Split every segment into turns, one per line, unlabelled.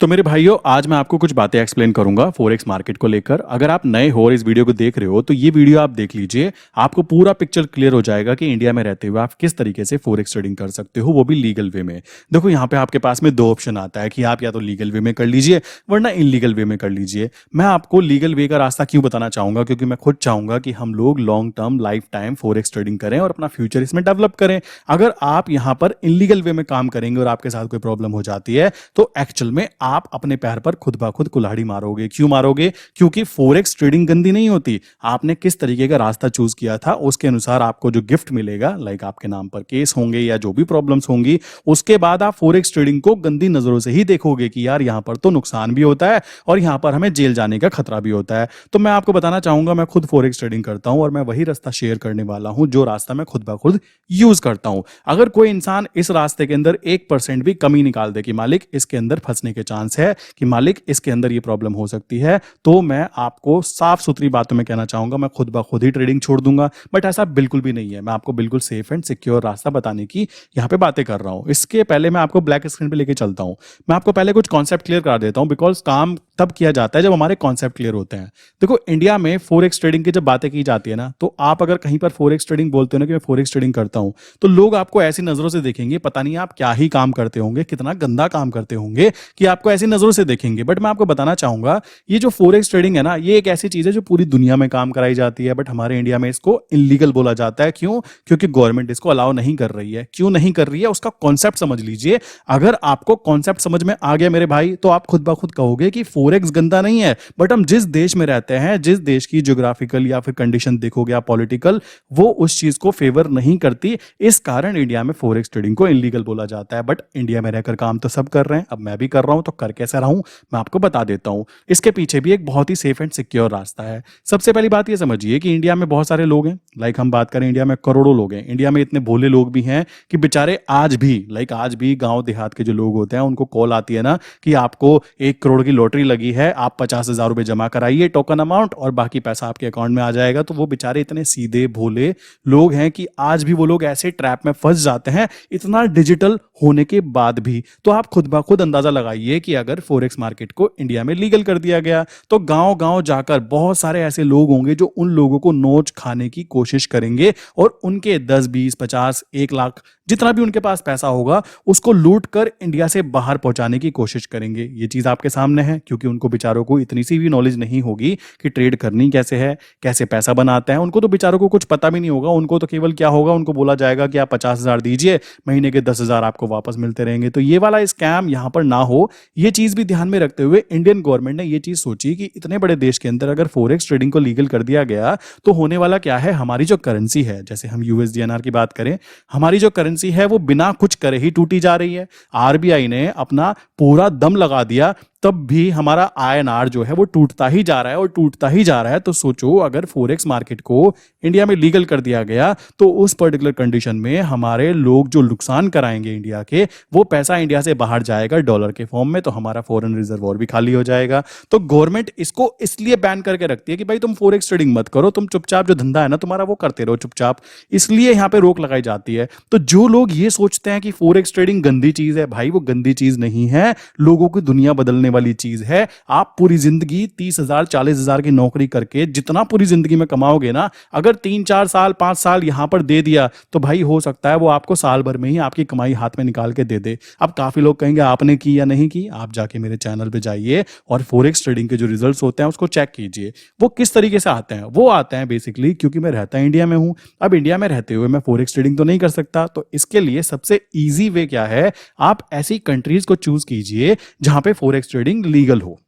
तो मेरे भाइयों, आज मैं आपको कुछ बातें एक्सप्लेन करूंगा फॉरेक्स मार्केट को लेकर। अगर आप नए हो और इस वीडियो को देख रहे हो तो ये वीडियो आप देख लीजिए। आपको पूरा पिक्चर क्लियर हो जाएगा कि इंडिया में रहते हुए आप किस तरीके से फॉरेक्स ट्रेडिंग कर सकते हो, वो भी लीगल वे में। देखो, यहाँ पे आपके पास में दो ऑप्शन आता है कि आप या तो लीगल वे में कर लीजिए वरना इनलीगल वे में कर लीजिए। मैं आपको लीगल वे का रास्ता क्यों बताना चाहूंगा, क्योंकि मैं खुद चाहूंगा कि हम लोग long term life time forex trading करें और अपना फ्यूचर इसमें डेवलप करें। अगर आप यहाँ पर इनलीगल वे में काम करेंगे और आपके साथ कोई प्रॉब्लम हो जाती है तो एक्चुअल में आप अपने पैर पर खुद ब खुद कुल्हाड़ी मारोगे। क्यों मारोगे? क्योंकि फॉरेक्स ट्रेडिंग गंदी नहीं होती। आपने किस तरीके का रास्ता चूज किया था उसके अनुसार आपको जो गिफ्ट मिलेगा, लाइक आपके नाम पर केस होंगे या जो भी प्रॉब्लम्स होंगी, उसके बाद आप फॉरेक्स ट्रेडिंग को गंदी नजरों से ही देखोगे कि यार यहां पर तो नुकसान भी होता है और यहां पर हमें जेल जाने का खतरा भी होता है। तो मैं आपको बताना चाहूंगा, मैं खुद फॉरेक्स ट्रेडिंग करता हूं और मैं वही रास्ता शेयर करने वाला हूं जो रास्ता मैं खुद ब खुद यूज करता हूं। अगर कोई इंसान इस रास्ते के अंदर 1% भी कमी निकाल दे कि मालिक इसके अंदर फंसने के चांस है, कि मालिक इसके अंदर ये प्रॉब्लम हो सकती है, तो मैं आपको साफ सुथरी बातों में कहना चाहूंगा, मैं खुद ब खुद ही ट्रेडिंग छोड़ दूंगा। बट ऐसा बिल्कुल भी नहीं है। मैं आपको बिल्कुल सेफ एंड सिक्योर रास्ता बताने की यहाँ पे बातें कर रहा हूं। इसके पहले मैं आपको ब्लैक स्क्रीन पे लेके चलता हूं। मैं आपको पहले कुछ कॉन्सेप्ट क्लियर करा देता हूं, बिकॉज काम तब किया जाता है जब हमारे कॉन्सेप्ट क्लियर होते हैं। देखो, इंडिया में फॉरेक्स ट्रेडिंग की जब बातें की जाती है ना, तो आप अगर कहीं पर फॉरेक्स ट्रेडिंग बोलते हो ना कि मैं फॉरेक्स ट्रेडिंग करता हूं, तो लोग आपको ऐसी नजरों से देखेंगे, पता नहीं आप क्या ही काम करते होंगे, कितना गंदा काम करते होंगे कि आपको ऐसी नजरों से देखेंगे। बट मैं आपको बताना चाहूंगा, ये जो फॉरेक्स ट्रेडिंग है ना, ये एक ऐसी चीज है जो पूरी दुनिया में काम कराई जाती है, बट हमारे इंडिया में इसको इलीगल बोला जाता है। क्यों? क्योंकि गवर्नमेंट इसको अलाउ नहीं कर रही है। क्यों नहीं कर रही है? उसका कॉन्सेप्ट समझ लीजिए। अगर आपको कॉन्सेप्ट समझ में आ गया मेरे भाई, तो आप खुद ब खुद कहोगे कि फॉरेक्स गंदा नहीं है। बट हम जिस देश में रहते हैं, जिस देश की ज्योग्राफिकल या फिर कंडीशन देखोगे आप, पॉलिटिकल, वो उस चीज को फेवर नहीं करती। इस कारण इंडिया में फॉरेक्स ट्रेडिंग को इलीगल बोला जाता है। बट इंडिया में रहकर काम तो सब कर रहे हैं, अब मैं भी कर रहा हूं, तो कर कैसे रहा हूं मैं आपको बता देता हूं। इसके पीछे भी एक बहुत ही सेफ एंड सिक्योर रास्ता है। सबसे पहली बात ये समझिए कि इंडिया में बहुत सारे लोग हैं। लाइक हम बात करें, इंडिया में करोड़ों लोग हैं। इंडिया में इतने भोले लोग भी हैं कि बेचारे आज भी गांव देहात के जो लोग होते हैं उनको कॉल आती है ना कि आपको 1 करोड़ की लॉटरी लगी है, आप 50,000 रुपए जमा कराइए टोकन अमाउंट और बाकी पैसा आपके अकाउंट में आ जाएगा। तो वो बेचारे इतने सीधे भोले लोग हैं कि आज भी वो लोग ऐसे ट्रैप में फंस जाते हैं, इतना डिजिटल होने के बाद भी। तो आप खुद ब खुद अंदाजा लगाइए कि अगर फॉरेक्स मार्केट को इंडिया में लीगल कर दिया गया तो गांव गांव जाकर बहुत सारे ऐसे लोग होंगे जो उन लोगों को नोच खाने की कोशिश करेंगे और उनके 10, 20, 50, 1 लाख, जितना भी उनके पास पैसा होगा, उसको लूट कर इंडिया से बाहर पहुंचाने की कोशिश करेंगे। ये चीज आपके सामने है, क्योंकि उनको बेचारों को इतनी सी भी नॉलेज नहीं होगी कि ट्रेड करनी कैसे है, कैसे पैसा बनाते हैं। उनको तो बेचारों को कुछ पता भी नहीं होगा। उनको तो केवल क्या होगा, उनको बोला जाएगा कि आप 50,000 दीजिए, महीने के 10,000 आपको वापस मिलते रहेंगे। तो ये वाला स्कैम यहां पर ना हो, ये चीज भी ध्यान में रखते हुए इंडियन गवर्नमेंट ने ये चीज सोची कि इतने बड़े देश के अंदर अगर फॉरेक्स ट्रेडिंग को लीगल कर दिया गया तो होने वाला क्या है, हमारी जो करेंसी है, जैसे हम यूएसडीएनआर की बात करें, हमारी जो करेंसी है वो बिना कुछ करे ही टूटी जा रही है। आरबीआई ने अपना पूरा दम लगा दिया, तब भी हमारा आईएनआर जो है वो टूटता ही जा रहा है और टूटता ही जा रहा है। तो सोचो, अगर फॉरेक्स मार्केट को इंडिया में लीगल कर दिया गया तो उस पर्टिकुलर कंडीशन में हमारे लोग जो नुकसान कराएंगे इंडिया के, वो पैसा इंडिया से बाहर जाएगा डॉलर के फॉर्म में, तो हमारा फॉरेन रिजर्व और भी खाली हो जाएगा। तो गवर्नमेंट इसको इसलिए बैन करके रखती है कि भाई तुम फॉरेक्स ट्रेडिंग मत करो, तुम चुपचाप जो धंधा है ना तुम्हारा वो करते रहो चुपचाप, इसलिए यहां पे रोक लगाई जाती है। तो जो लोग ये सोचते हैं कि फॉरेक्स ट्रेडिंग गंदी चीज है, भाई वो गंदी चीज नहीं है, लोगों की दुनिया बदलने वाली चीज है। आप पूरी जिंदगी 30,000 40,000 की नौकरी करके जितना पूरी जिंदगी में कमाओगे ना, अगर 3-4 साल 5 साल यहां पर दे दिया तो भाई हो सकता है वो आपको साल भर में ही आपकी कमाई हाथ में निकाल के दे दे। अब काफी लोग कहेंगे आपने की या नहीं की, आप जाके मेरे चैनल पे जाइए और फॉरेक्स ट्रेडिंग के जो रिजल्ट्स होते हैं उसको चेक कीजिए। वो किस तरीके से आते हैं, वो आते हैं बेसिकली क्योंकि मैं रहता इंडिया में हूं। अब इंडिया में रहते हुए मैं फॉरेक्स ट्रेडिंग तो नहीं कर सकता, तो इसके लिए सबसे इजी वे क्या है, आप ऐसी कंट्रीज को चूज कीजिए जहां पे फॉरेक्स ट्रेडिंग लीगल हो।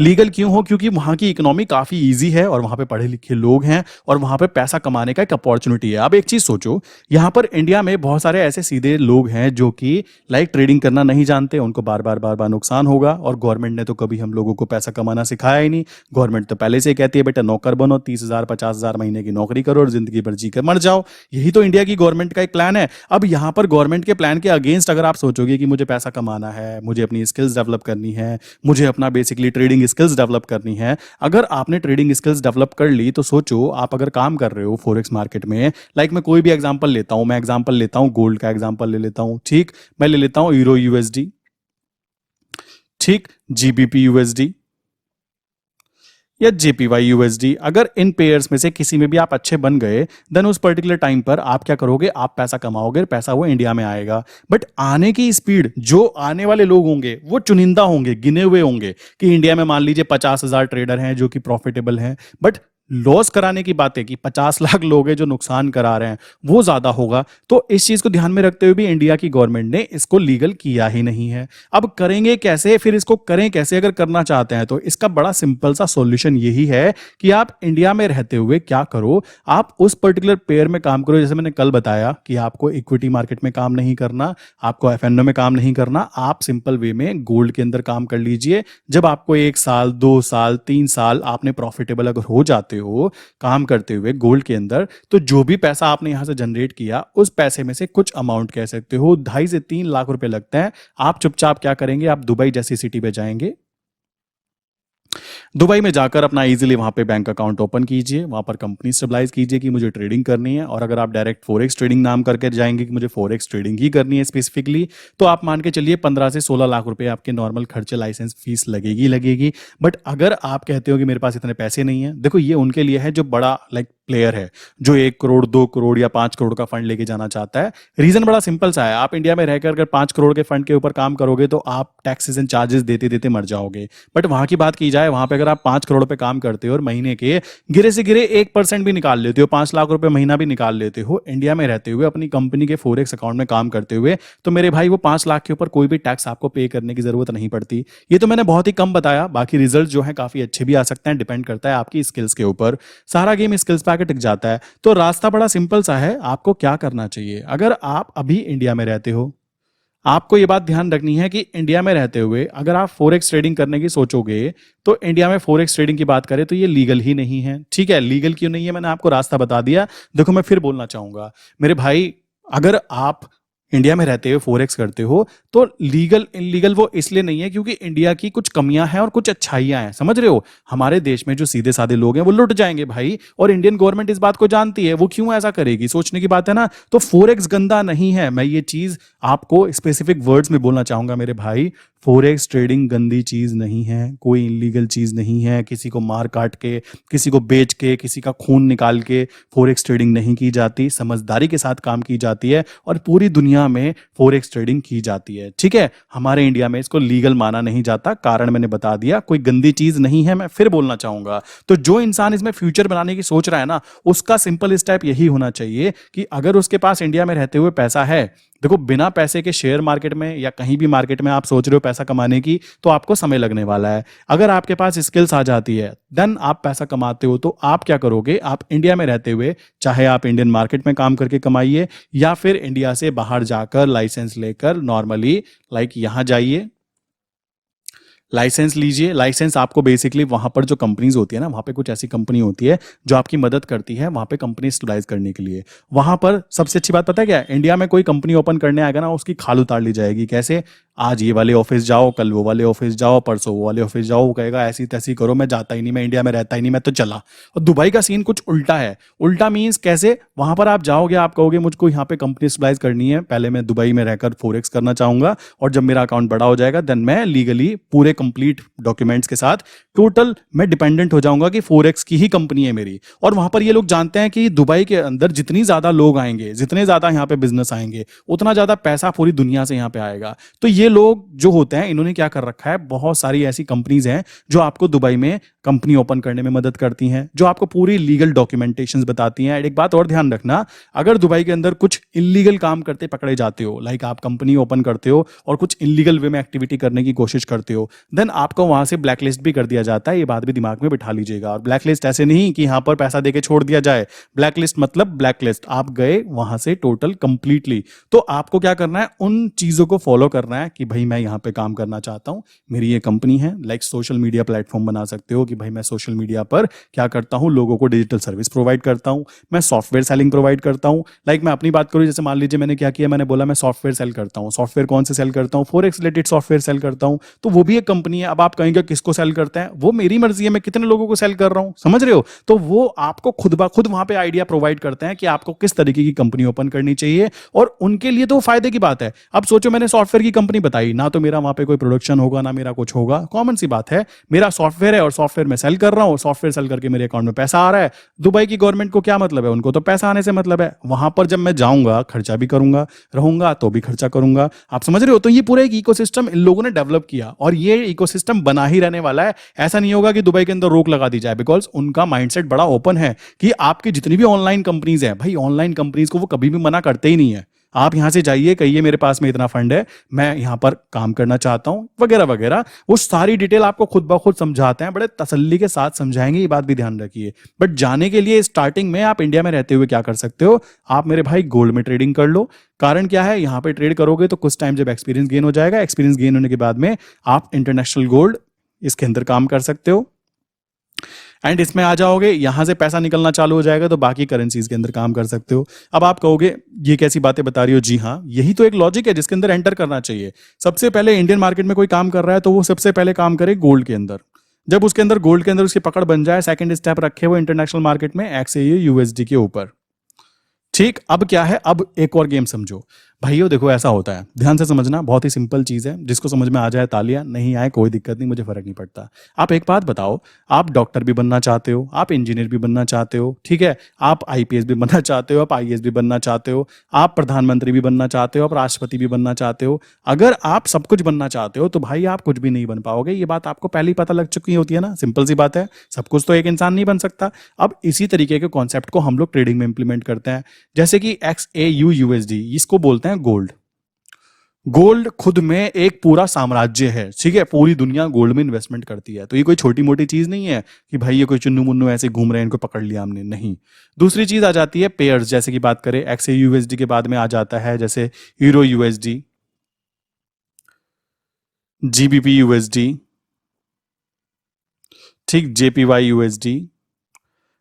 लीगल क्यों हो? क्योंकि वहां की इकोनॉमी काफी इजी है और वहां पे पढ़े लिखे लोग हैं और वहां पे पैसा कमाने का एक अपॉर्चुनिटी है। अब एक चीज सोचो, यहां पर इंडिया में बहुत सारे ऐसे सीधे लोग हैं जो कि लाइक ट्रेडिंग करना नहीं जानते, उनको बार बार नुकसान होगा और गवर्नमेंट ने तो कभी हम लोगों को पैसा कमाना सिखाया ही नहीं। गवर्नमेंट तो पहले से ही कहती है बेटा नौकर बनो, 30,000 50,000 महीने की नौकरी करो और जिंदगी भर जी कर मर जाओ। यही तो इंडिया की गवर्नमेंट का एक प्लान है। अब यहां पर गवर्नमेंट के प्लान के अगेंस्ट अगर आप सोचोगे कि मुझे पैसा कमाना है, मुझे अपनी स्किल्स डेवलप करनी है, मुझे अपना बेसिकली ट्रेडिंग स्किल्स डेवलप करनी है, अगर आपने ट्रेडिंग स्किल्स डेवलप कर ली तो सोचो, आप अगर काम कर रहे हो फॉरेक्स मार्केट में, लाइक मैं कोई भी एग्जांपल लेता हूं, मैं एग्जांपल लेता हूं गोल्ड का एग्जांपल ले लेता हूं, ठीक, मैं ले लेता हूं यूरो यूएसडी, ठीक, जीबीपी यूएसडी या जेपीवाई यूएसडी, अगर इन पेयर्स में से किसी में भी आप अच्छे बन गए, देन उस पर्टिकुलर टाइम पर आप क्या करोगे, आप पैसा कमाओगे, पैसा वो इंडिया में आएगा। बट आने की स्पीड, जो आने वाले लोग होंगे वो चुनिंदा होंगे, गिने हुए होंगे, कि इंडिया में मान लीजिए 50,000 ट्रेडर हैं जो कि प्रॉफिटेबल हैं, बट लॉस कराने की बात है कि 50 लाख लोग हैं जो नुकसान करा रहे हैं, वो ज्यादा होगा। तो इस चीज को ध्यान में रखते हुए भी इंडिया की गवर्नमेंट ने इसको लीगल किया ही नहीं है। अब करेंगे कैसे, फिर इसको करें कैसे अगर करना चाहते हैं तो इसका बड़ा सिंपल सा सॉल्यूशन यही है कि आप इंडिया में रहते हुए क्या करो, आप उस पर्टिकुलर पेयर में काम करो। जैसे मैंने कल बताया कि आपको इक्विटी मार्केट में काम नहीं करना, आपको एफएनओ में काम नहीं करना, आप सिंपल वे में गोल्ड के अंदर काम कर लीजिए। जब आपको 1 साल 2 साल 3 साल आपने प्रॉफिटेबल अगर हो जाते हो काम करते हुए गोल्ड के अंदर, तो जो भी पैसा आपने यहां से जनरेट किया उस पैसे में से कुछ अमाउंट कह सकते हो 2.5 से 3 लाख रुपए लगते हैं। आप चुपचाप क्या करेंगे, आप दुबई जैसी सिटी पे जाएंगे, दुबई में जाकर अपना इजीली वहां पे बैंक अकाउंट ओपन कीजिए, वहां पर कंपनी स्टेबलाइज कीजिए कि मुझे ट्रेडिंग करनी है। और अगर आप डायरेक्ट फॉरेक्स ट्रेडिंग नाम करके जाएंगे कि मुझे फॉरेक्स ट्रेडिंग ही करनी है स्पेसिफिकली, तो आप मान के चलिए 15 से 16 लाख रुपए आपके नॉर्मल खर्चे, लाइसेंस फीस लगेगी। बट अगर आप कहते हो कि मेरे पास इतने पैसे नहीं है, देखो ये उनके लिए है जो बड़ा प्लेयर है, जो 1 करोड़ 2 करोड़ या 5 करोड़ का फंड लेके जाना चाहता है। रीजन बड़ा सिंपल सा है, आप इंडिया में रहकर अगर 5 करोड़ के फंड के ऊपर काम करोगे तो आप टैक्सेस एंड चार्जेस देते देते मर जाओगे। बट वहां की बात की जाए, वहां पे अगर आप 5 करोड़ पे काम करते हो और महीने के गिरे से गिरे 1% भी निकाल लेते हो, 5 लाख रुपए महीना भी निकाल लेते हो इंडिया में रहते हुए अपनी कंपनी के फॉरेक्स अकाउंट में काम करते हुए, तो मेरे भाई वो 5 लाख के ऊपर कोई भी टैक्स आपको पे करने की जरूरत नहीं पड़ती। ये तो मैंने बहुत ही कम बताया, बाकी रिजल्ट जो है काफी अच्छे भी आ सकते हैं, डिपेंड करता है आपकी स्किल्स के ऊपर। सारा गेम स्किल्स पे आके टिक जाता है। तो रास्ता बड़ा सिंपल सा है, आपको क्या करना चाहिए। अगर आप अभी इंडिया में रहते हो, आपको यह बात ध्यान रखनी है कि इंडिया में रहते हुए अगर आप फॉरेक्स ट्रेडिंग करने की सोचोगे, तो इंडिया में फॉरेक्स ट्रेडिंग की बात करें तो ये लीगल ही नहीं है। ठीक है, लीगल क्यों नहीं है, मैंने आपको रास्ता बता दिया। देखो मैं फिर बोलना चाहूंगा मेरे भाई, अगर आप इंडिया में रहते हुए फॉरेक्स करते हो तो लीगल इनलीगल वो इसलिए नहीं है क्योंकि इंडिया की कुछ कमियां हैं और कुछ अच्छाइयां हैं, समझ रहे हो। हमारे देश में जो सीधे साधे लोग हैं वो लुट जाएंगे भाई, और इंडियन गवर्नमेंट इस बात को जानती है, वो क्यों ऐसा करेगी, सोचने की बात है ना। तो फॉरेक्स गंदा नहीं है, मैं ये चीज आपको स्पेसिफिक वर्ड्स में बोलना चाहूंगा मेरे भाई। फॉरेक्स ट्रेडिंग गंदी चीज नहीं है, कोई इलीगल चीज नहीं है। किसी को मार काट के, किसी को बेच के, किसी का खून निकाल के फॉरेक्स ट्रेडिंग नहीं की जाती, समझदारी के साथ काम की जाती है और पूरी दुनिया में फॉरेक्स ट्रेडिंग की जाती है। ठीक है, हमारे इंडिया में इसको लीगल माना नहीं जाता, कारण मैंने बता दिया, कोई गंदी चीज नहीं है। मैं फिर बोलना चाहूंगा, तो जो इंसान इसमें फ्यूचर बनाने की सोच रहा है ना, उसका सिंपल स्टेप यही होना चाहिए कि अगर उसके पास इंडिया में रहते हुए पैसा है, देखो बिना पैसे के शेयर मार्केट में या कहीं भी मार्केट में आप सोच रहे हो पैसा कमाने की, तो आपको समय लगने वाला है। अगर आपके पास स्किल्स आ जाती है, देन आप पैसा कमाते हो, तो आप क्या करोगे, आप इंडिया में रहते हुए चाहे आप इंडियन मार्केट में काम करके कमाइए या फिर इंडिया से बाहर जाकर लाइसेंस लेकर नॉर्मली यहां जाइए, लाइसेंस लीजिए। लाइसेंस आपको बेसिकली वहां पर जो कंपनीज होती है ना, वहां पे कुछ ऐसी कंपनी होती है जो आपकी मदद करती है वहां पे कंपनी स्टेबलाइज करने के लिए। वहां पर सबसे अच्छी बात पता है क्या है, इंडिया में कोई कंपनी ओपन करने आएगा ना, उसकी खाल उतार ली जाएगी। कैसे, आज ये वाले ऑफिस जाओ, कल वो वाले ऑफिस जाओ, परसों वो वाले ऑफिस जाओ, वो कहेगा ऐसी तैसी करो, मैं जाता ही नहीं, मैं इंडिया में रहता ही नहीं, मैं तो चला। और दुबई का सीन कुछ उल्टा है। उल्टा मीन्स कैसे, वहां पर आप जाओगे, आप कहोगे मुझको यहाँ पे कंपनी स्टेबलाइज करनी है, पहले मैं दुबई में रहकर फॉरेक्स करना चाहूंगा, और जब मेरा अकाउंट बड़ा हो जाएगा देन मैं लीगली पूरे कंप्लीट डॉक्यूमेंट्स के साथ टोटल मैं डिपेंडेंट हो जाऊंगा कि फॉरेक्स की ही कंपनी है मेरी। और वहां पर ये लोग जानते हैं कि दुबई के अंदर जितनी ज्यादा लोग आएंगे, जितने ज्यादा यहाँ पे बिजनेस आएंगे, उतना ज्यादा पैसा पूरी दुनिया से यहाँ पे आएगा। तो ये लोग जो होते हैं, इन्होंने क्या कर रखा है, बहुत सारी ऐसी कंपनीज हैं जो आपको दुबई में कंपनी ओपन करने में मदद करती हैं, जो आपको पूरी लीगल डॉक्यूमेंटेशंस बताती हैं। एक बात और ध्यान रखना, अगर दुबई के अंदर कुछ इलीगल काम करते पकड़े जाते हो, आप कंपनी ओपन करते हो और कुछ इलीगल वे में एक्टिविटी करने की कोशिश करते हो, देन आपको वहां से ब्लैकलिस्ट भी कर दिया जाता है। ये बात भी दिमाग में बिठा लीजिएगा। और ब्लैकलिस्ट ऐसे नहीं कि यहां पर पैसा देके छोड़ दिया जाए, ब्लैकलिस्ट मतलब ब्लैकलिस्ट, आप गए वहां से टोटल कंप्लीटली। तो आपको क्या करना है, उन चीजों को फॉलो करना है कि भाई मैं यहां पे काम करना चाहता हूं, मेरी ये कंपनी है। सोशल मीडिया प्लेटफॉर्म बना सकते हो कि भाई मैं सोशल मीडिया पर क्या करता हूं, लोगों को डिजिटल सर्विस प्रोवाइड करता हूं, मैं सॉफ्टवेयर सेलिंग प्रोवाइड करता हूं। मैं अपनी बात करूं, जैसे मान लीजिए मैंने क्या किया, मैंने बोला मैं सॉफ्टवेयर सेल करता हूं। सॉफ्टवेयर कौन से सेल करता हूं, फॉरेक्स रिलेटेड सॉफ्टवेयर सेल करता हूं, तो वो भी एक कंपनी है। अब आप कहेंगे किसको सेल करते हैं, वो मेरी मर्जी है, मैं कितने लोगों को सेल कर रहा हूं, समझ रहे हो। तो वो आपको खुद ब खुद वहां पे आइडिया प्रोवाइड करते हैं कि आपको किस तरीके की कंपनी ओपन करनी चाहिए, और उनके लिए तो फायदे की बात है। अब सोचो मैंने सॉफ्टवेयर की कंपनी बताई, ना तो मेरा वहां पे कोई प्रोडक्शन होगा ना मेरा कुछ होगा। कॉमन सी बात है, मेरा सॉफ्टवेयर है और सॉफ्टवेयर मैं सेल कर रहा हूँ, सॉफ्टवेयर सेल करके मेरे अकाउंट में पैसा आ रहा है। दुबई की गवर्नमेंट को क्या मतलब है, उनको तो पैसा आने से मतलब है। वहां पर जब मैं जाऊंगा खर्चा भी करूंगा, रहूंगा तो भी खर्चा करूंगा। आप समझ रहे हो? तो ये पूरा एक इकोसिस्टम इन लोगों ने डेवलप किया और ये इकोसिस्टम बना ही रहने वाला है। ऐसा नहीं होगा कि दुबई के अंदर रोक लगा दी जाए, बिकॉज उनका माइंडसेट बड़ा ओपन है कि आपकी जितनी भी ऑनलाइन कंपनीज है भाई, ऑनलाइन कंपनीज को वो कभी भी मना करते ही नहीं है। आप यहां से जाइए, कहिए मेरे पास में इतना फंड है, मैं यहां पर काम करना चाहता हूं, वगैरह वगैरह। वो सारी डिटेल आपको खुद ब खुद समझाते हैं, बड़े तसल्ली के साथ समझाएंगे, ये बात भी ध्यान रखिए। बट जाने के लिए स्टार्टिंग में आप इंडिया में रहते हुए क्या कर सकते हो, आप मेरे भाई गोल्ड में ट्रेडिंग कर लो। कारण क्या है, यहां पे ट्रेड करोगे तो कुछ टाइम जब एक्सपीरियंस गेन हो जाएगा, एक्सपीरियंस गेन होने के बाद में आप इंटरनेशनल गोल्ड इसके अंदर काम कर सकते हो। एंड इसमें आ जाओगे, यहां से पैसा निकलना चालू हो जाएगा तो बाकी करेंसीज के अंदर काम कर सकते हो। अब आप कहोगे ये कैसी बातें बता रही हो? जी हाँ, यही तो एक लॉजिक है जिसके अंदर एंटर करना चाहिए। सबसे पहले इंडियन मार्केट में कोई काम कर रहा है तो वो सबसे पहले काम करे गोल्ड के अंदर। जब उसके अंदर गोल्ड के अंदर उसकी पकड़ बन जाए, सेकंड स्टेप रखे वो इंटरनेशनल मार्केट में XAU USD के ऊपर। ठीक, अब क्या है, अब एक और गेम समझो भाइयों। देखो ऐसा होता है, ध्यान से समझना, बहुत ही सिंपल चीज है, जिसको समझ में आ जाए तालियां, नहीं आए कोई दिक्कत नहीं, मुझे फर्क नहीं पड़ता। आप एक बात बताओ, आप डॉक्टर भी बनना चाहते हो, आप इंजीनियर भी बनना चाहते हो, ठीक है, आप IPS भी बनना चाहते हो, आप IAS भी बनना चाहते हो, आप प्रधानमंत्री भी बनना चाहते हो, आप राष्ट्रपति भी बनना चाहते हो। अगर आप सब कुछ बनना चाहते हो तो भाई आप कुछ भी नहीं बन पाओगे। ये बात आपको पहले ही पता लग चुकी होती है ना, सिंपल सी बात है। सब कुछ तो एक इंसान नहीं बन सकता। अब इसी तरीके के कॉन्सेप्ट को हम लोग ट्रेडिंग में इंप्लीमेंट करते हैं। जैसे कि XAU USD, इसको बोलते हैं गोल्ड। गोल्ड खुद में एक पूरा साम्राज्य है, ठीक है, पूरी दुनिया गोल्ड में इन्वेस्टमेंट करती है। तो ये कोई छोटी मोटी चीज नहीं है कि भाई ये कोई चुन्नू मुन्नू ऐसे घूम रहे हैं, इनको पकड़ लिया हमने, नहीं। दूसरी चीज आ जाती है पेयर्स, जैसे कि बात करें XAU USD के बाद में आ जाता है जैसे यूरो USD, GBP USD, ठीक, JPY USD।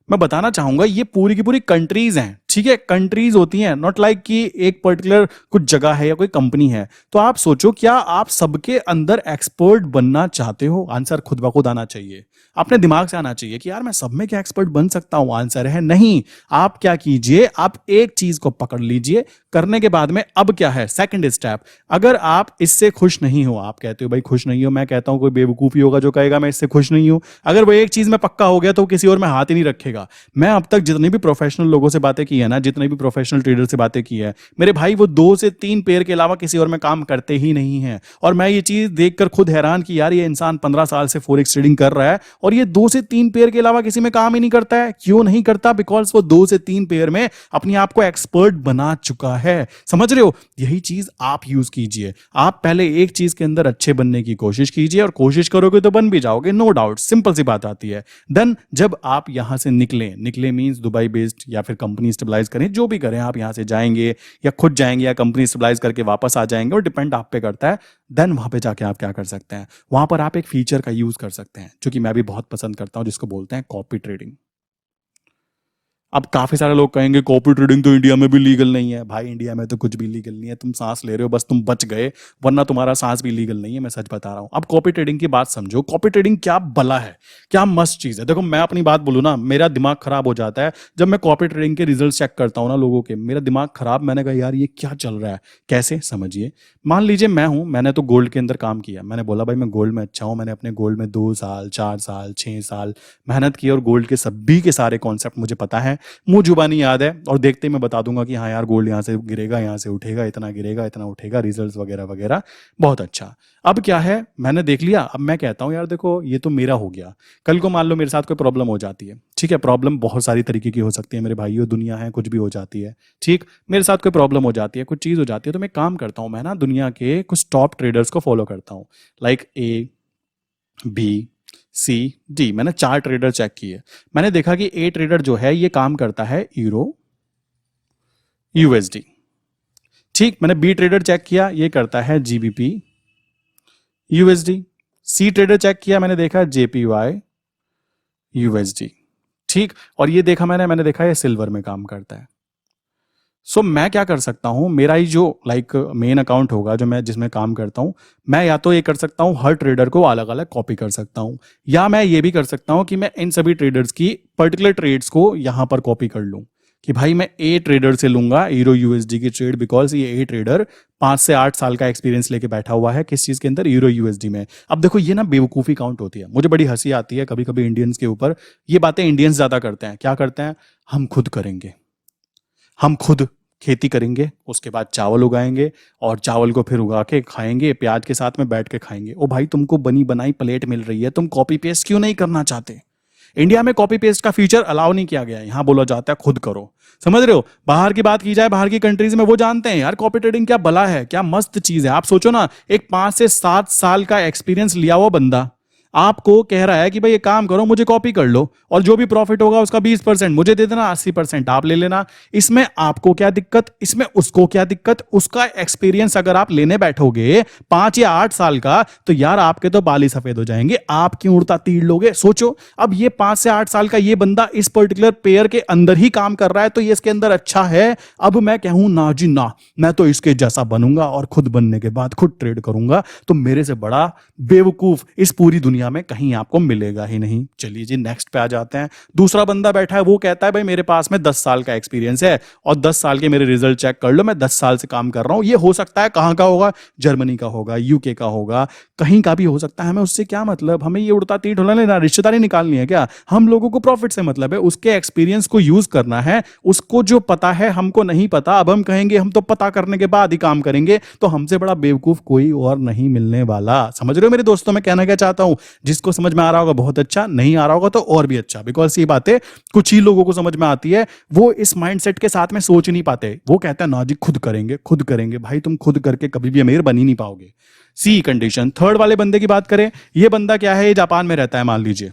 मैं बताना चाहूंगा ये पूरी की पूरी कंट्रीज हैं, ठीक है, कंट्रीज होती हैं, नॉट लाइक कि एक पर्टिकुलर कुछ जगह है या कोई कंपनी है। तो आप सोचो, क्या आप सबके अंदर एक्सपर्ट बनना चाहते हो? आंसर खुद ब खुद आना चाहिए, अपने दिमाग से आना चाहिए कि यार मैं सब में क्या एक्सपर्ट बन सकता हूं। आंसर है नहीं। आप क्या कीजिए, आप एक चीज को पकड़ लीजिए, करने के बाद में अब क्या है सेकंड स्टेप। अगर आप इससे खुश नहीं हो, आप कहते हो भाई खुश नहीं हो, मैं कहता हूं कोई बेवकूफी होगा जो कहेगा मैं इससे खुश नहीं हूं। अगर वो एक चीज में पक्का हो गया तो किसी और में हाथ ही नहीं रखेगा। मैं अब तक जितने भी प्रोफेशनल लोगों से बातें की है ना, जितने भी प्रोफेशनल ट्रेडर से बातें की है मेरे भाई, वो 2 से 3 पेयर के अलावा किसी और में काम करते ही नहीं है। और मैं ये चीज देखकर खुद हैरान कि यार ये इंसान 15 साल से फॉरेक्स ट्रेडिंग कर रहा है और ये 2 से 3 पेयर के अलावा किसी में काम ही नहीं करता है। क्यों नहीं करता? बिकॉज वो 2 से 3 पेयर में अपने आप को एक्सपर्ट बना चुका है। समझ रहे हो? यही चीज आप यूज कीजिए। आप पहले एक चीज के अंदर अच्छे बनने की कोशिश कीजिए और कोशिश करोगे तो बन भी जाओगे, नो डाउट, सिंपल सी बात आती है। देन जब आप यहां से निकले मींस दुबई बेस्ड या फिर कंपनी स्टेबलाइज करें, जो भी करें, आप यहां से जाएंगे या खुद जाएंगे या कंपनी स्टेबलाइज करके वापस आ जाएंगे, और डिपेंड आप पे करता है। देन वहां पे जाके आप क्या कर सकते हैं, वहां पर आप एक फीचर का यूज कर सकते हैं जो कि मैं भी बहुत पसंद करता हूं, जिसको बोलते हैं कॉपी ट्रेडिंग। अब काफी सारे लोग कहेंगे कॉपी ट्रेडिंग तो इंडिया में भी लीगल नहीं है। भाई इंडिया में तो कुछ भी लीगल नहीं है, तुम सांस ले रहे हो बस, तुम बच गए, वरना तुम्हारा सांस भी लीगल नहीं है, मैं सच बता रहा हूं। अब कॉपी ट्रेडिंग की बात समझो, कॉपी ट्रेडिंग क्या भला है, क्या मस्त चीज है। देखो मैं अपनी बात बोलूं ना, मेरा दिमाग खराब हो जाता है जब मैं कॉपी ट्रेडिंग के रिजल्ट चेक करता हूं ना लोगों के, मेरा दिमाग खराब। मैंने कहा यार ये क्या चल रहा है, कैसे? समझिए, मान लीजिए मैं हूं, मैंने तो गोल्ड के अंदर काम किया, मैंने बोला भाई मैं गोल्ड में अच्छा हूं, मैंने अपने गोल्ड में 2 साल 4 साल 6 साल मेहनत की और गोल्ड के सभी के सारे कॉन्सेप्ट मुझे पता है, मुंह जुबानी याद है, और देखते ही मैं बता दूंगा कि हाँ यार गोल्ड यहाँ से गिरेगा, यहाँ से उठेगा, इतना गिरेगा, इतना उठेगा, रिजल्ट्स वगैरह वगैरह, बहुत अच्छा। अब क्या है, मैंने देख लिया, अब मैं कहता हूँ यार देखो ये तो मेरा हो गया। कल को मान लो मेरे साथ कोई प्रॉब्लम हो जाती है, ठीक है, प्रॉब्लम बहुत सारी तरीके की हो सकती है मेरे भाइयों, दुनिया है, कुछ भी हो जाती है, ठीक, मेरे साथ कोई प्रॉब्लम हो जाती है, कुछ चीज़ हो जाती है, तो मैं काम करता हूँ, मैं ना दुनिया के कुछ टॉप ट्रेडर्स को फॉलो करता हूँ, लाइक ABCD। मैंने 4 ट्रेडर चेक किए, मैंने देखा कि A ट्रेडर जो है ये काम करता है यूरो USD, ठीक, मैंने B ट्रेडर चेक किया, ये करता है GBP USD। C trader check किया, मैंने देखा JPY USD, ठीक, और ये देखा मैंने देखा ये सिल्वर में काम करता है। सो मैं क्या कर सकता हूं, मेरा ही जो मेन अकाउंट होगा जो मैं जिसमें काम करता हूं, मैं या तो ये कर सकता हूं हर ट्रेडर को अलग अलग कॉपी कर सकता हूं, या मैं ये भी कर सकता हूं कि मैं इन सभी ट्रेडर्स की पर्टिकुलर ट्रेड्स को यहां पर कॉपी कर लूं। कि भाई मैं ए ट्रेडर से लूंगा यूरो यूएसडी की ट्रेड, बिकॉज ये ए ट्रेडर 5 से 8 साल का एक्सपीरियंस लेके बैठा हुआ है किस चीज के अंदर, यूरो यूएसडी में। अब देखो ये ना बेवकूफी काउंट होती है, मुझे बड़ी हंसी आती है कभी कभी इंडियंस के ऊपर। ये बातें इंडियंस ज्यादा करते हैं। क्या करते हैं? हम खुद करेंगे, हम खुद खेती करेंगे, उसके बाद चावल उगाएंगे और चावल को फिर उगा के खाएंगे, प्याज के साथ में बैठ के खाएंगे। ओ भाई तुमको बनी बनाई प्लेट मिल रही है, तुम कॉपी पेस्ट क्यों नहीं करना चाहते? इंडिया में कॉपी पेस्ट का फीचर अलाउ नहीं किया गया है, यहां बोला जाता है खुद करो। समझ रहे हो? बाहर की बात की जाए, बाहर की कंट्रीज में वो जानते हैं यार कॉपी ट्रेडिंग क्या भला है, क्या मस्त चीज है। आप सोचो ना, एक 5 से 7 साल का एक्सपीरियंस लिया हुआ बंदा आपको कह रहा है कि भाई ये काम करो, मुझे कॉपी कर लो और जो भी प्रॉफिट होगा उसका 20% मुझे दे देना, 80% आप ले लेना। इसमें आपको क्या दिक्कत, इसमें उसको क्या दिक्कत? उसका एक्सपीरियंस अगर आप लेने बैठोगे 5 या 8 साल का, तो यार आपके तो बाल ही सफेद हो जाएंगे, आप क्यों उड़ता तीर लोगे? सोचो, अब ये 5 से 8 साल का ये बंदा इस पर्टिकुलर पेयर के अंदर ही काम कर रहा है, तो ये इसके अंदर अच्छा है। अब मैं कहूं ना जी ना, मैं तो इसके जैसा बनूंगा और खुद बनने के बाद खुद ट्रेड करूंगा, तो मेरे से बड़ा बेवकूफ इस पूरी दुनिया में कहीं आपको मिलेगा ही नहीं। चलिए जी नेक्स्ट पे आ जाते हैं। दूसरा बंदा बैठा है, वो कहता है भाई मेरे पास में 10 साल का एक्सपीरियंस है और 10 साल के मेरे रिजल्ट चेक कर लो, मैं 10 साल से काम कर रहा हूं। ये हो सकता है कहां का होगा? जर्मनी का होगा, यूके का होगा, कहीं का भी हो सकता है। हमें उससे क्या मतलब? हमें ये उड़ता तीर ढोला लेना, रिश्तेदारी निकालनी है क्या? हम लोगों को प्रॉफिट से मतलब है, उसके एक्सपीरियंस को यूज करना है, उसको जो पता है हमको नहीं पता। अब हम कहेंगे हम तो पता करने के बाद ही काम करेंगे, तो हमसे बड़ा बेवकूफ कोई और नहीं मिलने वाला। समझ रहे हो मेरे दोस्तों मैं कहना क्या चाहता हूं? जिसको समझ में आ रहा होगा बहुत अच्छा, नहीं आ रहा होगा तो और भी अच्छा, बिकॉज ये बातें कुछ ही लोगों को समझ में आती है, वो इस माइंडसेट के साथ में सोच नहीं पाते। वो कहते हैं ना जी खुद करेंगे, खुद करेंगे। भाई तुम खुद करके कभी भी अमीर बन ही नहीं पाओगे। सी कंडीशन। थर्ड वाले बंदे की बात करें, ये बंदा क्या है, ये जापान में रहता है मान लीजिए,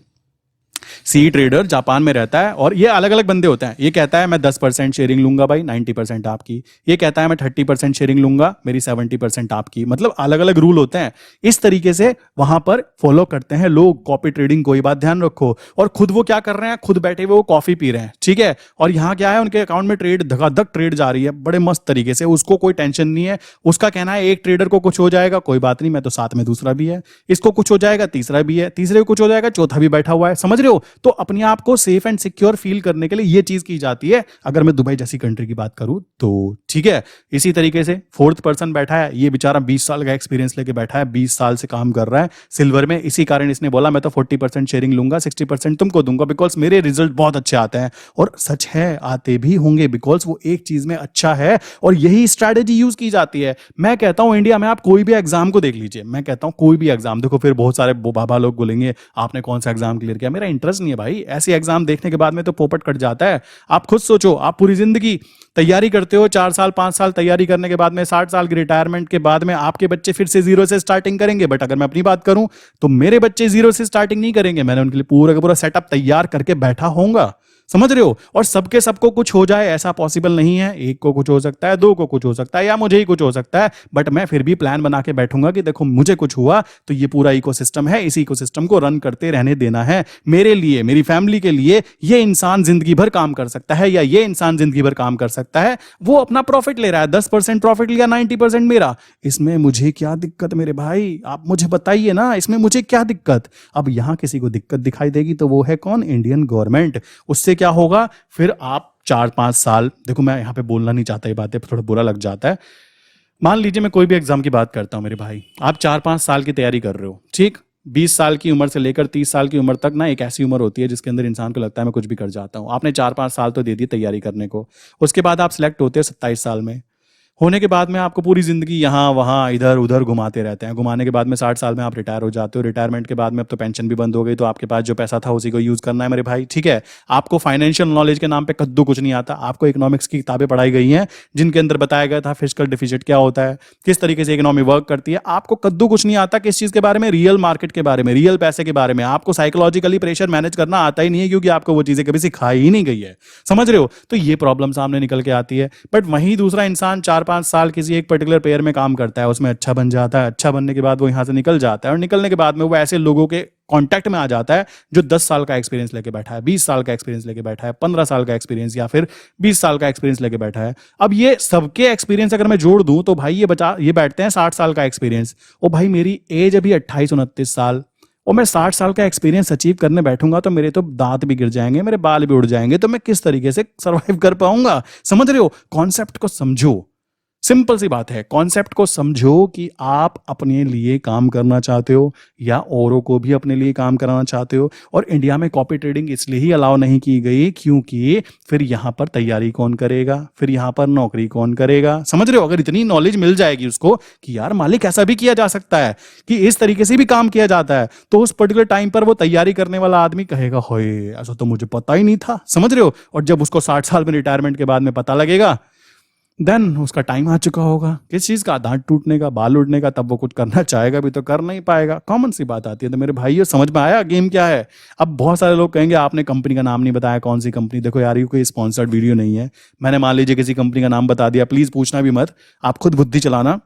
सी ट्रेडर जापान में रहता है और ये अलग अलग बंदे होते हैं। ये कहता है मैं 10% शेयरिंग लूंगा भाई, 90% आपकी। ये कहता है मैं 30% शेयरिंग लूंगा, मेरी 70% आपकी। मतलब अलग अलग रूल होते हैं। इस तरीके से वहां पर फॉलो करते हैं लोग कॉपी ट्रेडिंग को। ये बात ध्यान रखो। और खुद वो क्या कर रहे हैं, खुद बैठे हुए वो कॉफी पी रहे हैं, ठीक है। और यहाँ क्या है, उनके अकाउंट में ट्रेड धकाधक ट्रेड जा रही है बड़े मस्त तरीके से, उसको कोई टेंशन नहीं है। उसका कहना है एक ट्रेडर को कुछ हो जाएगा कोई बात नहीं, मैं तो साथ में दूसरा भी है, इसको कुछ हो जाएगा तीसरा भी है, तीसरे को कुछ हो जाएगा चौथा भी बैठा हुआ है। समझ रहे हो? तो अपने आप को सेफ एंड सिक्योर फील करने के लिए ये चीज की जाती है। अगर मैं दुबई जैसी कंट्री की बात करूं तो ठीक है। इसी तरीके से फोर्थ पर्सन बैठा है, ये बेचारा 20 साल का एक्सपीरियंस लेके बैठा है, 20 साल से काम कर रहा है सिल्वर में। इसी कारण इसने बोला मैं तो 40% शेयरिंग लूंगा, 60% तुमको दूंगा, बिकॉज मेरे रिजल्ट बहुत अच्छे आते हैं। और सच है, आते भी होंगे, बिकॉज वो एक चीज में अच्छा है और यही स्ट्रैटेजी यूज की जाती है। मैं कहता हूं इंडिया में आप कोई भी एग्जाम को देख लीजिए, मैं कहता हूं कोई भी एग्जाम देखो, फिर बहुत सारे बाबा लोग बोलेंगे आपने कौन सा एग्जाम क्लियर किया। मेरा इंटरेस्ट नहीं है भाई, ऐसे एग्जाम देखने के बाद में तो पोपट कट जाता है। आप खुद सोचो, आप पूरी जिंदगी तैयारी करते हो, 4 साल 5 साल तैयारी करने के बाद में 60 साल की रिटायरमेंट के बाद में आपके बच्चे फिर से जीरो से स्टार्टिंग करेंगे। बट अगर मैं अपनी बात करूं तो मेरे बच्चे जीरो से स्टार्टिंग नहीं करेंगे, मैंने उनके लिए पूरा का पूरा सेटअप तैयार करके बैठा होऊंगा। समझ रहे हो? और सबके सबको कुछ हो जाए ऐसा पॉसिबल नहीं है। एक को कुछ हो सकता है, दो को कुछ हो सकता है, या मुझे ही कुछ हो सकता है। बट मैं फिर भी प्लान बना के बैठूंगा कि देखो मुझे कुछ हुआ तो ये पूरा इकोसिस्टम है, इस इकोसिस्टम को रन करते रहने देना है। मेरे लिए, मेरी फैमिली के लिए ये इंसान जिंदगी भर काम कर सकता है, या ये इंसान जिंदगी भर काम कर सकता है। वो अपना प्रॉफिट ले रहा है, 10% प्रॉफिट लिया, 90% मेरा। इसमें मुझे क्या दिक्कत मेरे भाई? आप मुझे बताइए ना, इसमें मुझे क्या दिक्कत? अब यहां किसी को दिक्कत दिखाई देगी तो वो है कौन? Indian government. उससे क्या होगा, फिर आप 4-5 साल, देखो मैं यहां पे बोलना नहीं चाहता, ये बातें थोड़ा बुरा लग जाता है। मान लीजिए मैं कोई भी एग्जाम की बात करता हूं मेरे भाई, आप 4-5 साल की तैयारी कर रहे हो, ठीक। 20 साल की उम्र से लेकर 30 साल की उम्र तक ना एक ऐसी उम्र होती है जिसके अंदर इंसान को लगता है मैं कुछ भी कर जाता हूं। आपने 4-5 साल तो दे दी तैयारी करने को, उसके बाद आप सिलेक्ट होते हैं 27 साल में। होने के बाद में आपको पूरी जिंदगी यहाँ वहाँ इधर उधर घुमाते रहते हैं। घुमाने के बाद में 60 साल में आप रिटायर हो जाते हो। रिटायरमेंट के बाद में अब तो पेंशन भी बंद हो गई, तो आपके पास जो पैसा था उसी को यूज करना है मेरे भाई, ठीक है। आपको फाइनेंशियल नॉलेज के नाम पे कद्दू कुछ नहीं आता। आपको इकोनॉमिक्स की किताबें पढ़ाई गई हैं जिनके अंदर बताया गया था फिस्कल डिफिसिट क्या होता है, किस तरीके से इकोनॉमी वर्क करती है। आपको कद्दू कुछ नहीं आता किस चीज के बारे में, रियल मार्केट के बारे में, रियल पैसे के बारे में। आपको साइकोलॉजिकली प्रेशर मैनेज करना आता ही नहीं है, क्योंकि आपको वो चीजें कभी सिखाई ही नहीं गई है। समझ रहे हो? तो ये प्रॉब्लम सामने निकल के आती है। बट वहीं दूसरा इंसान 4-5 साल किसी एक पर्टिकुलर पेयर में काम करता है, उसमें अच्छा बन जाता है, अच्छा बनने के बाद वो यहां से निकल जाता है, और निकलने के बाद में वो ऐसे लोगों के कांटेक्ट में आ जाता है जो 10 साल का एक्सपीरियंस लेके बैठा है, 20 साल का एक्सपीरियंस लेके बैठा है, 15 साल का एक्सपीरियंस, या फिर 20 साल का एक्सपीरियंस लेके बैठा है। अब ये सबके एक्सपीरियंस अगर मैं जोड़ दूं तो भाई ये बैठते हैं 60 साल का एक्सपीरियंस। ओ भाई मेरी एज अभी 28-29 साल, और मैं 60 साल का एक्सपीरियंस अचीव करने बैठूंगा तो मेरे तो दांत भी गिर जाएंगे, मेरे बाल भी उड़ जाएंगे, तो मैं किस तरीके से सर्वाइव कर पाऊंगा? समझ रहे हो? कॉन्सेप्ट को समझो। सिंपल सी बात है, कॉन्सेप्ट को समझो कि आप अपने लिए काम करना चाहते हो या औरों को भी अपने लिए काम कराना चाहते हो। और इंडिया में कॉपी ट्रेडिंग इसलिए ही अलाउ नहीं की गई क्योंकि फिर यहां पर तैयारी कौन करेगा, फिर यहां पर नौकरी कौन करेगा? समझ रहे हो? अगर इतनी नॉलेज मिल जाएगी उसको कि यार मालिक ऐसा भी किया जा सकता है, कि इस तरीके से भी काम किया जाता है, तो उस पर्टिकुलर टाइम पर वो तैयारी करने वाला आदमी कहेगा, होए ऐसा तो मुझे पता ही नहीं था। समझ रहे हो? और जब उसको 60 साल में रिटायरमेंट के बाद में पता लगेगा, देन उसका टाइम आ चुका होगा किस चीज का, दांत टूटने का, बाल उड़ने का। तब वो कुछ करना चाहेगा भी तो कर नहीं पाएगा। कॉमन सी बात आती है। तो मेरे भाई, समझ में आया गेम क्या है? अब बहुत सारे लोग कहेंगे आपने कंपनी का नाम नहीं बताया, कौन सी कंपनी? देखो यार, ये कोई स्पॉन्सर्ड वीडियो नहीं है। मैंने मान लीजिए किसी कंपनी का नाम बता दिया, प्लीज पूछना भी मत, आप खुद बुद्धि चलाना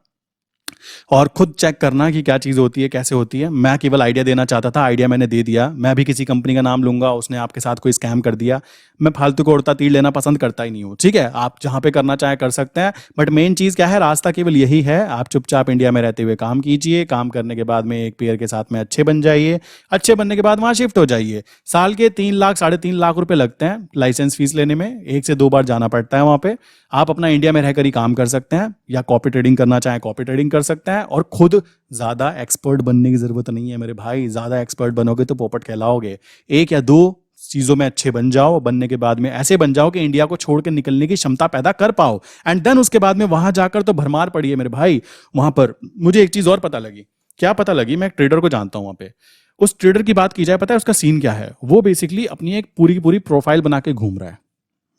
और खुद चेक करना कि क्या चीज़ होती है, कैसे होती है। मैं केवल आइडिया देना चाहता था, आइडिया मैंने दे दिया। मैं भी किसी कंपनी का नाम लूंगा, उसने आपके साथ कोई स्कैम कर दिया, मैं फालतू को उड़ता तीर लेना पसंद करता ही नहीं हूँ। ठीक है, आप जहाँ पे करना चाहे कर सकते हैं, बट मेन चीज़ क्या है, रास्ता केवल यही है, आप चुपचाप इंडिया में रहते हुए काम कीजिए। काम करने के बाद में एक पेयर के साथ में अच्छे बन जाइए, अच्छे बनने के बाद वहाँ शिफ्ट हो जाइए। साल के 3 लाख 3.5 लाख रुपए लगते हैं लाइसेंस फीस लेने में, 1 से 2 बार जाना पड़ता है वहाँ पे। आप अपना इंडिया में रहकर ही काम कर सकते हैं, या कॉपी ट्रेडिंग करना चाहें कॉपी ट्रेडिंग कर सकते हैं। और खुद ज्यादा एक्सपर्ट बनने की जरूरत नहीं है मेरे भाई। ज्यादा एक्सपर्ट बनोगे तो पोपट कहलाओगे। 1 या 2 चीजों में अच्छे बन जाओ, बनने के बाद में ऐसे बन जाओ कि इंडिया को छोड़ के निकलने की क्षमता पैदा कर पाओ, एंड देन उसके बाद में वहां जाकर तो भरमार पड़ी है मेरे भाई। वहां पर मुझे एक चीज और पता लगी। क्या पता लगी? मैं एक ट्रेडर को जानता हूं वहां पे। उस ट्रेडर की बात की जाए, पता है उसका सीन क्या है? वो बेसिकली अपनी एक पूरी की पूरी प्रोफाइल बना के घूम रहा है।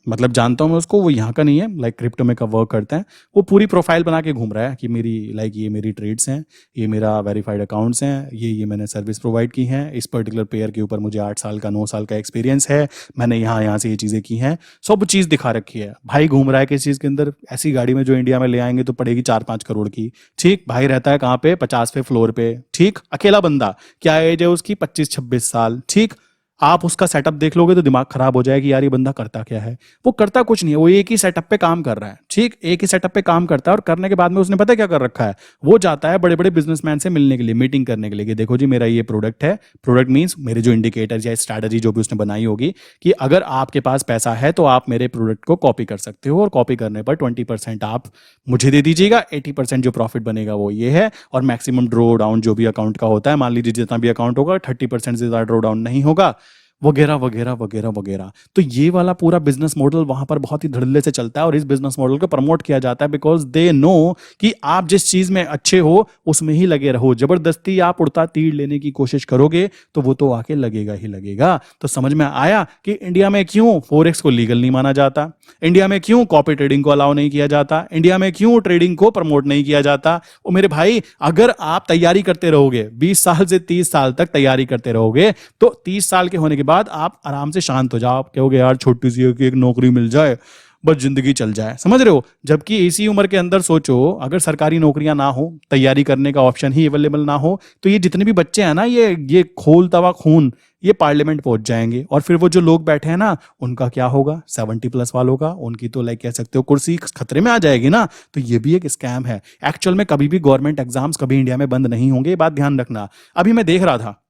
मतलब जानता हूं मैं उसको, वो यहाँ का नहीं है, लाइक क्रिप्टो में का वर्क करता है। वो पूरी प्रोफाइल बना के घूम रहा है कि मेरी लाइक ये मेरी ट्रेड्स हैं, ये मेरा वेरीफाइड अकाउंट्स हैं, ये मैंने सर्विस प्रोवाइड की हैं, इस पर्टिकुलर पेयर के ऊपर मुझे 8 साल का 9 साल का एक्सपीरियंस है, मैंने यहाँ से ये चीज़ें की हैं। सब चीज़ दिखा रखी है भाई। घूम रहा है किस चीज़ के अंदर? ऐसी गाड़ी में जो इंडिया में ले आएंगे तो पड़ेगी 4-5 करोड़ की। ठीक, भाई रहता है कहाँ पे? 50वें फ्लोर पे। ठीक, अकेला बंदा। क्या एज है उसकी? 25-26 साल। ठीक, आप उसका सेटअप देख लोगे तो दिमाग खराब हो जाएगा कि यार ये बंदा करता क्या है। वो करता कुछ नहीं है, वो एक ही सेटअप पे काम कर रहा है। ठीक, एक ही सेटअप पे काम करता है, और करने के बाद में उसने पता क्या कर रखा है? वो जाता है बड़े बड़े बिजनेसमैन से मिलने के लिए, मीटिंग करने के लिए कि देखो जी मेरा ये प्रोडक्ट है। प्रोडक्ट मीन्स मेरे जो इंडिकेटर या स्ट्रैटेजी जो भी उसने बनाई होगी कि अगर आपके पास पैसा है तो आप मेरे प्रोडक्ट को कॉपी कर सकते हो, और कॉपी करने पर 20% आप मुझे दे दीजिएगा, 80% जो प्रॉफिट बनेगा वो ये है। और मैक्सिमम ड्रॉ डाउन जो भी अकाउंट का होता है, मान लीजिए जितना भी अकाउंट होगा 30% से ज्यादा ड्रॉ डाउन नहीं होगा, वगैरह वगैरह वगैरह वगैरह। तो ये वाला पूरा बिजनेस मॉडल वहां पर बहुत ही धड़ल्ले से चलता है, और इस बिजनेस मॉडल को प्रमोट किया जाता है बिकॉज दे नो कि आप जिस चीज में अच्छे हो उसमें ही लगे रहो। जबरदस्ती आप उड़ता तीर लेने की कोशिश करोगे तो वो तो आके लगेगा ही लगेगा। तो समझ में आया कि इंडिया में क्यों फॉरेक्स को लीगल नहीं माना जाता, इंडिया में क्यों कॉपी ट्रेडिंग को अलाउ नहीं किया जाता, इंडिया में क्यों ट्रेडिंग को प्रमोट नहीं किया जाता। और मेरे भाई, अगर आप तैयारी करते रहोगे 20 साल से 30 साल तक तैयारी करते रहोगे, तो 30 साल के होने के बाद आप आराम से शांत हो जाओ। आप कहोगे यार छोटी सी एक नौकरी मिल जाए, बस जिंदगी चल जाए। समझ रहे हो? जबकि इसी उम्र के अंदर सोचो, अगर सरकारी नौकरियां ना हो, तैयारी करने का ऑप्शन ही अवेलेबल ना हो, तो ये जितने भी बच्चे हैं ना, ये खोल तवा खून, ये पार्लियामेंट पहुंच जाएंगे। और फिर वो जो लोग बैठे हैं ना, उनका क्या होगा? 70+ वालों का, उनकी तो लाइक कह सकते हो कुर्सी खतरे में आ जाएगी ना। तो ये भी एक स्कैम है। एक्चुअल में कभी भी गवर्नमेंट एग्जाम्स कभी इंडिया में बंद नहीं होंगे, ये बात ध्यान रखना। अभी मैं देख रहा था,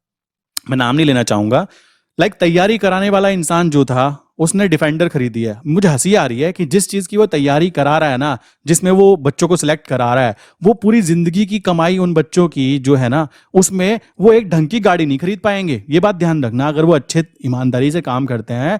मैं नाम नहीं लेना चाहूंगा, लाइक तैयारी कराने वाला इंसान जो था, उसने डिफेंडर खरीदी है। मुझे हंसी आ रही है कि जिस चीज की वो तैयारी करा रहा है ना, जिसमें वो बच्चों को सिलेक्ट करा रहा है, वो पूरी जिंदगी की कमाई उन बच्चों की जो है ना, उसमें वो एक ढंग की गाड़ी नहीं खरीद पाएंगे। ये बात ध्यान रखना। अगर वो अच्छे ईमानदारी से काम करते हैं,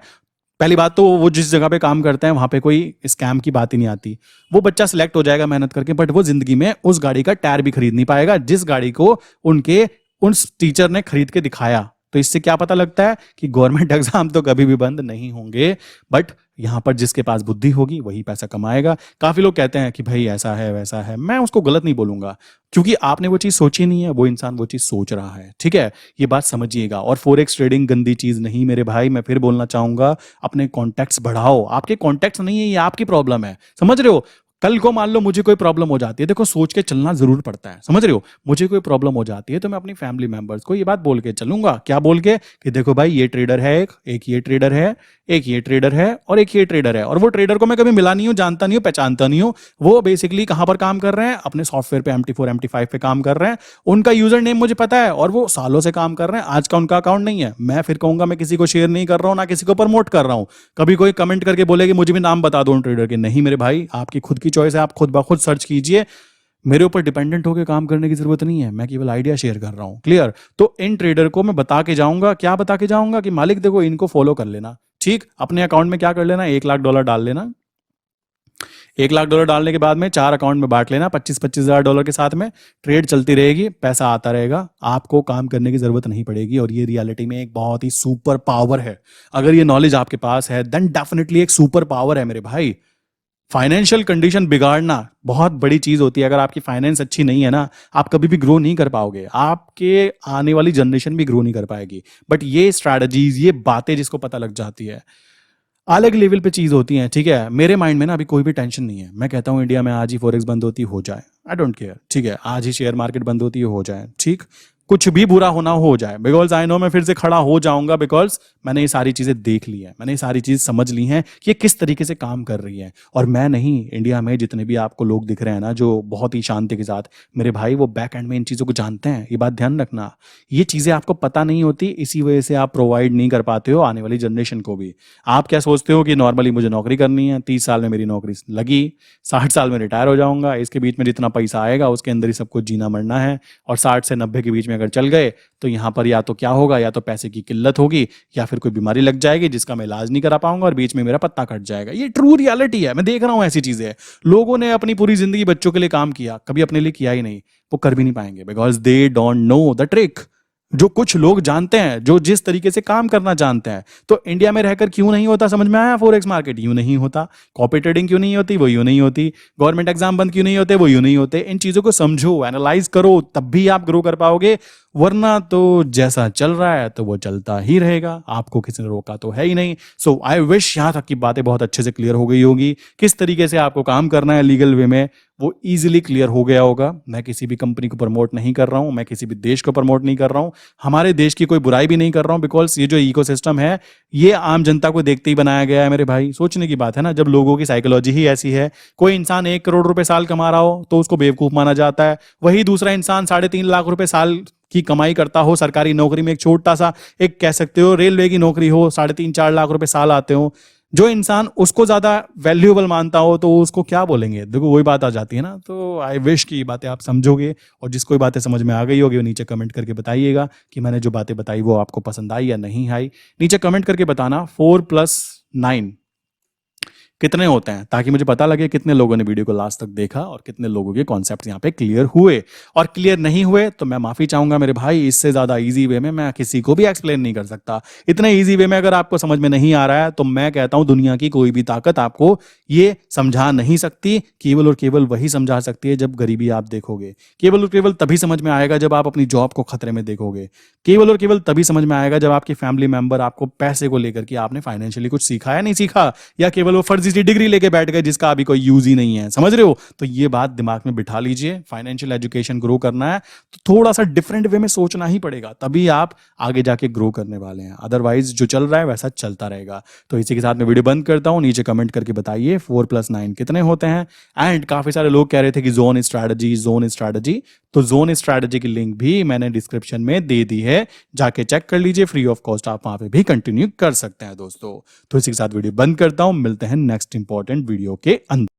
पहली बात तो वो जिस जगह पे काम करते हैं वहां पे कोई स्कैम की बात ही नहीं आती। वो बच्चा सिलेक्ट हो जाएगा मेहनत करके, बट वो जिंदगी में उस गाड़ी का टायर भी खरीद नहीं पाएगा जिस गाड़ी को उनके उस टीचर ने खरीद के दिखाया। तो इससे क्या पता लगता है कि गवर्नमेंट एग्जाम तो कभी भी बंद नहीं होंगे, बट यहां पर जिसके पास बुद्धि होगी वही पैसा कमाएगा। काफी लोग कहते हैं कि भाई ऐसा है वैसा है, मैं उसको गलत नहीं बोलूंगा, क्योंकि आपने वो चीज सोची नहीं है, वो इंसान वो चीज सोच रहा है। ठीक है, ये बात समझिएगा। और फॉरेक्स ट्रेडिंग गंदी चीज नहीं मेरे भाई, मैं फिर बोलना चाहूंगा, अपने कॉन्टैक्ट्स बढ़ाओ। आपके कॉन्टैक्ट्स नहीं है, ये आपकी प्रॉब्लम है। समझ रहे हो? कल को मान लो मुझे कोई प्रॉब्लम हो जाती है, देखो सोच के चलना जरूर पड़ता है, समझ रहे हो, मुझे कोई प्रॉब्लम हो जाती है तो मैं अपनी फैमिली मेंबर्स को ये बात बोल के चलूंगा, क्या बोल के कि देखो भाई ये ट्रेडर है, एक ये ट्रेडर है, एक ये ट्रेडर है और एक ये ट्रेडर है, और वो ट्रेडर को मैं कभी मिला नहीं हूं, जानता नहीं हूं, पहचानता नहीं हूं, वो बेसिकली कहां पर काम कर रहे हैं, अपने सॉफ्टवेयर पे MT4 MT5 पे काम कर रहे हैं, उनका यूजर नेम मुझे पता है और वो सालों से काम कर रहे हैं, आज का उनका अकाउंट नहीं है, मैं फिर कहूंगा मैं किसी को शेयर नहीं कर रहा हूं, ना किसी को प्रमोट कर रहा हूं। कभी कोई कमेंट करके बोले कि मुझे भी नाम बता दो उन ट्रेडर के, नहीं मेरे भाई, आपकी खुद की चॉइस है, आप खुद ब खुद सर्च कीजिए, मेरे ऊपर डिपेंडेंट होकर काम करने की जरूरत नहीं है, मैं केवल आइडिया शेयर कर रहा हूं, क्लियर। तो इन ट्रेडर को मैं बता के जाऊंगा, क्या बता के जाऊंगा कि मालिक देखो इनको फॉलो कर लेना, ठीक, अपने अकाउंट में क्या कर लेना, $1 लाख डाल लेना, $1 लाख डालने के बाद में 4 अकाउंट में बांट लेना, 25-25 हज़ार के साथ में ट्रेड चलती रहेगी, पैसा आता रहेगा, आपको काम करने की जरूरत नहीं पड़ेगी, और ये रियलिटी में एक बहुत ही सुपर पावर है। अगर ये नॉलेज आपके पास है देन डेफिनेटली एक सुपर पावर है मेरे भाई। फाइनेंशियल कंडीशन बिगाड़ना बहुत बड़ी चीज होती है, अगर आपकी फाइनेंस अच्छी नहीं है ना, आप कभी भी ग्रो नहीं कर पाओगे, आपके आने वाली जनरेशन भी ग्रो नहीं कर पाएगी। बट ये स्ट्रैटेजीज, ये बातें जिसको पता लग जाती है, अलग लेवल पे चीज होती हैं, ठीक है। मेरे माइंड में ना अभी कोई भी टेंशन नहीं है, मैं कहता हूं इंडिया में आज ही फॉरेक्स बंद होती हो जाए, आई डोंट केयर, ठीक है, आज ही शेयर मार्केट बंद होती हो जाए, ठीक, कुछ भी बुरा होना हो जाए, बिकॉज आई नो मैं फिर से खड़ा हो जाऊंगा, बिकॉज मैंने ये सारी चीजें देख ली है, मैंने ये सारी चीज समझ ली हैं कि ये किस तरीके से काम कर रही है। और मैं नहीं, इंडिया में जितने भी आपको लोग दिख रहे हैं ना जो बहुत ही शांति के साथ, मेरे भाई वो बैक एंड में इन चीजों को जानते हैं, ये बात ध्यान रखना, ये चीजें आपको पता नहीं होती, इसी वजह से आप प्रोवाइड नहीं कर पाते हो आने वाली जनरेशन को भी। आप क्या सोचते हो कि नॉर्मली मुझे नौकरी करनी है, 30 साल में मेरी नौकरी लगी, 60 साल में रिटायर हो जाऊंगा, इसके बीच में जितना पैसा आएगा उसके अंदर ही सब कुछ जीना मरना है, और 60 से 90 के बीच में अगर चल गए तो यहाँ पर या तो क्या होगा, या तो पैसे की किल्लत होगी, या फिर कोई बीमारी लग जाएगी जिसका मैं इलाज नहीं करा पाऊंगा और बीच में मेरा पत्ता कट जाएगा। ये ट्रू रियलिटी है, मैं देख रहा हूं ऐसी चीजें। लोगों ने अपनी पूरी जिंदगी बच्चों के लिए काम किया, कभी अपने लिए किया ही नहीं, वो कर भी नहीं पाएंगे, because they don't know the trick. जो कुछ लोग जानते हैं, जो जिस तरीके से काम करना जानते हैं, तो इंडिया में रहकर क्यों नहीं होता, समझ में आया, फॉरेक्स मार्केट यूं नहीं होता, कॉपी ट्रेडिंग क्यों नहीं होती, वो यूं नहीं होती, गवर्नमेंट एग्जाम बंद क्यों नहीं होते, वो यूं नहीं होते। इन चीजों को समझो, एनालाइज करो, तब भी आप ग्रो कर पाओगे, वरना तो जैसा चल रहा है तो वो चलता ही रहेगा, आपको किसी ने रोका तो है ही नहीं। सो आई विश यहां तक की बातें बहुत अच्छे से क्लियर हो गई होगी, किस तरीके से आपको काम करना है लीगल वे में, वो इजीली क्लियर हो गया होगा। मैं किसी भी कंपनी को प्रमोट नहीं कर रहा हूं, मैं किसी भी देश को प्रमोट नहीं कर रहा हूं, हमारे देश की कोई बुराई भी नहीं कर रहा हूं, बिकॉज ये जो इकोसिस्टम है ये आम जनता को देखते ही बनाया गया है मेरे भाई। सोचने की बात है ना, जब लोगों की साइकोलॉजी ही ऐसी है, कोई इंसान 1 करोड़ रुपए साल कमा रहा हो तो उसको बेवकूफ माना जाता है, वही दूसरा इंसान 3.5 लाख रुपए साल की कमाई करता हो, सरकारी नौकरी में एक छोटा सा, एक कह सकते हो रेलवे की नौकरी हो, 3.5-4 लाख रुपए साल आते हो, जो इंसान उसको ज्यादा वैल्यूएबल मानता हो तो उसको क्या बोलेंगे, देखो वही बात आ जाती है ना। तो आई विश की बातें आप समझोगे, और जिसको ये बातें समझ में आ गई होगी वो नीचे कमेंट करके बताइएगा कि मैंने जो बातें बताई वो आपको पसंद आई या नहीं आई। नीचे कमेंट करके बताना 4+9 कितने होते हैं, ताकि मुझे पता लगे कितने लोगों ने वीडियो को लास्ट तक देखा और कितने लोगों के कॉन्सेप्ट यहाँ पे क्लियर हुए, और क्लियर नहीं हुए तो मैं माफी चाहूंगा मेरे भाई, इससे ज्यादा इजी वे में मैं किसी को भी एक्सप्लेन नहीं कर सकता। इतने इजी वे में अगर आपको समझ में नहीं आ रहा है तो मैं कहता हूं दुनिया की कोई भी ताकत आपको ये समझा नहीं सकती, केवल और केवल वही समझा सकती है जब गरीबी आप देखोगे, केवल और केवल तभी समझ में आएगा जब आप अपनी जॉब को खतरे में देखोगे, केवल और केवल तभी समझ में आएगा जब आपकी फैमिली मेंबर आपको पैसे को लेकर कि आपने फाइनेंशियली कुछ सीखा या नहीं सीखा, या केवल वो फर्जी सी डिग्री लेके बैठ गए जिसका अभी कोई यूज ही नहीं है, समझ रहे हो। तो ये बात दिमाग में बिठा लीजिए, फाइनेंशियल एजुकेशन ग्रो करना है तो थोड़ा सा डिफरेंट वे में सोचना ही पड़ेगा, तभी आप आगे जाके ग्रो करने वाले हैं, अदरवाइज जो चल रहा है वैसा चलता रहेगा। तो इसी के साथ मैं वीडियो बंद करता हूं, नीचे कमेंट करके बताइए 4+9 कितने होते हैं। एंड काफी सारे लोग कह रहे थे कि जोन स्ट्रैटेजी, तो जोन स्ट्रैटेजी की लिंक भी मैंने डिस्क्रिप्शन में दे दी है, जाके चेक कर लीजिए, फ्री ऑफ कॉस्ट आप वहां पे भी कंटिन्यू कर सकते हैं दोस्तों। तो इसी के साथ वीडियो बंद करता हूं, मिलते हैं नेक्स्ट इंपॉर्टेंट वीडियो के अंदर।